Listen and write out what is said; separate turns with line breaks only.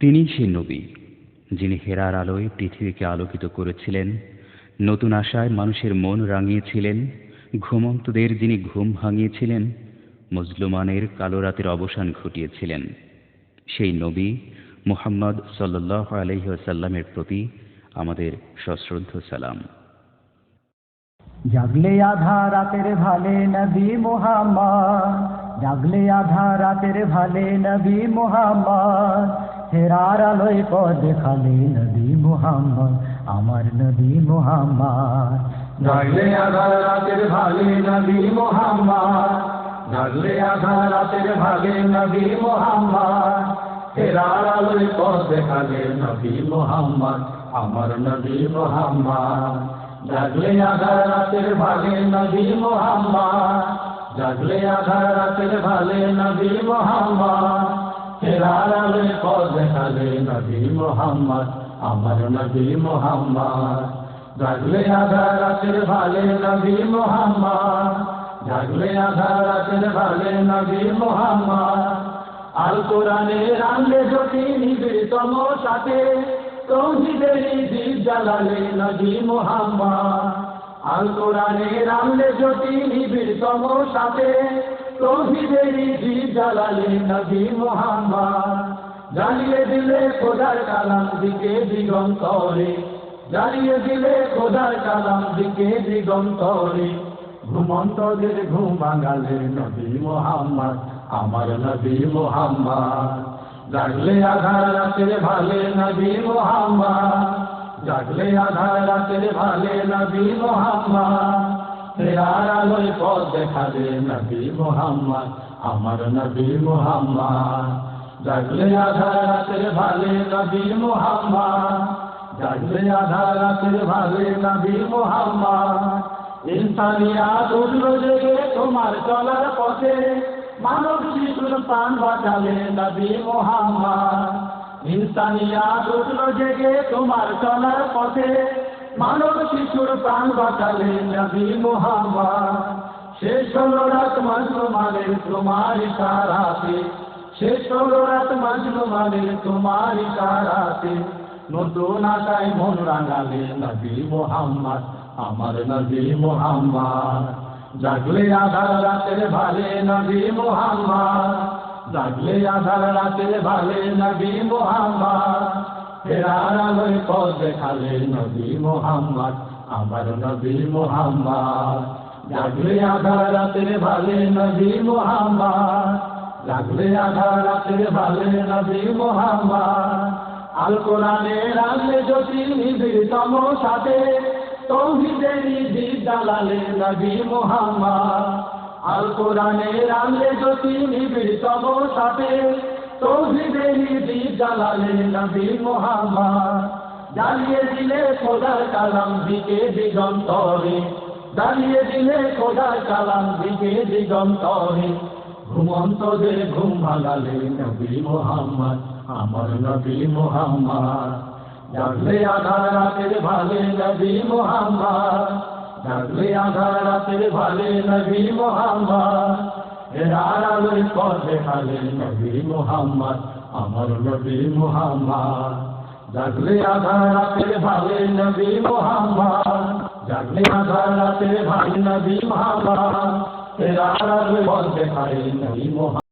তিনিই সেই নবী যিনি হেরার আলোয় পৃথিবীকে আলোকিত করেছিলেন, নতুন আশায় মানুষের মন রাঙিয়েছিলেন, ঘুমন্তদের যিনি ঘুম ভাঙিয়েছিলেন, মজলুমানের কালো রাতের অবসান ঘটিয়েছিলেন। সেই নবী মুহাম্মদ সাল্লাল্লাহু আলাইহি ওয়াসাল্লামের প্রতি আমাদের সশ্রদ্ধ সালাম।
জাগলে আধা রাতের ভালে নবী মুহাম্মদ, জাগলে আধা রাতের ভালে নবী মুহাম্মদ, হেরার আলোয় পথ দেখালে নবী মুহাম্মদ, আমার নবী মুহাম্মদ।
জাগলে আধা রাতের ভালে নবী মুহাম্মদ, জাগলে আধা রাতের ভালে নবী মুহাম্মদ, হেরার আলোয় পথ দেখালে নবী মুহাম্মদ, আমার নবী মুহাম্মদ। জাগলে আধা রাতের ভালে নবী মুহাম্মদ, জাগলে আধা রাতের ভালে নবী মুহাম্মদ, হেরার আলোয় পথ দেখালে নবী মুহাম্মদ, আমার নবী মুহাম্মদ। জাগলে আধা রাতের ভালে নবী মুহাম্মদ, জাগলে আধা রাতের ভালে নবী মুহাম্মদ, আল কোরআনের আনলে জ্যোতি নিবিড়তম সাথে, তৌহিদেরই দীপ জ্বালালে নবী মুহাম্মদ। আল কোরআনের আনলে জ্যোতি নিবিড়তম সাথে, তৌহিদেরই দীপ জ্বালালে নবী মুহাম্মদ। জ্বালিয়ে দিলে খোদার কালাম দিকে দিগন্তরে, জ্বালিয়ে দিলে খোদার কালাম দিকে দিগন্তরে, ঘুমন্তদের ঘুম ভাঙালে নবী মুহাম্মদ, আমার নবী মুহাম্মদ। জাগলে আধা রাতের ভালে নবী মুহাম্মদ, জাগলে আধা রাতের ভালে নবী মুহাম্মদ, হেরার আলোয় পথ দেখালে নবী মুহাম্মদ, আমার নবী মুহাম্মদ। জাগলে আধা রাতের ভালে নবী মুহাম্মদ, জাগলে আধা রাতের ভালে নবী মুহাম্মদ, ইনসানিয়াত উঠল জেগে তোমার চলার পথে, মানব শিশুর প্রাণ বাঁচালে নবী মুহাম্মদ। ইনসানিয়াত উঠল জেগে তোমার চলার পথে, মানব শিশুর প্রাণ বাঁচালে নবী মুহাম্মদ। শেষ হলো রাত মাজলুমানের তোমার ইশারাতে, শেষ হলো রাত মাজলুমানের তোমার ইশারাতে, নতুন আশায় মন রাঙালে নবী মুহাম্মদ, আমার নবী মুহাম্মদ। জাগলে আধা রাতের ভালে নবী মুহাম্মদ, জাগলে আধা রাতের ভালে নবী মুহাম্মদ, হেরার আলোয় পথ দেখালে নবী মুহাম্মদ, আমার নবী মুহাম্মদ। জাগলে আধা রাতের ভালে নবী মুহাম্মদ, জাগলে আধা রাতের ভালে নবী মুহাম্মদ, আল কোরআনের আনলে জ্যোতি নিবিড়তম সাথে, তৌহিদেরই দীপ জ্বালালে নবী মুহাম্মদ। আল কোরআনের আনলে জ্যোতি নিবিড়তম সাথে, তৌহিদেরই দীপ জ্বালালে নবী মুহাম্মদ। জ্বালিয়ে দিলে খোদার কালাম দিকে দিগন্তরে, জ্বালিয়ে দিলে খোদার কালাম দিকে দিগন্তরে, ঘুমন্তদের ঘুম ভাঙালে নবী মুহাম্মদ, আমার নবী মুহাম্মদ। জাগলে আধা রাতের ভালে নবী মুহাম্মদ, জাগলে আধা রাতের ভালে নবী মুহাম্মদ, হেরার আলোয় পথ দেখালে নবী মুহাম্মদ, আমার নবী মুহাম্মদ। জাগলে আধা রাতের ভালে নবী মুহাম্মদ, জাগলে আধা রাতের ভালে নবী মুহাম্মদ, হেরার আলোয় পথ দেখালে নবী মুহাম্মদ।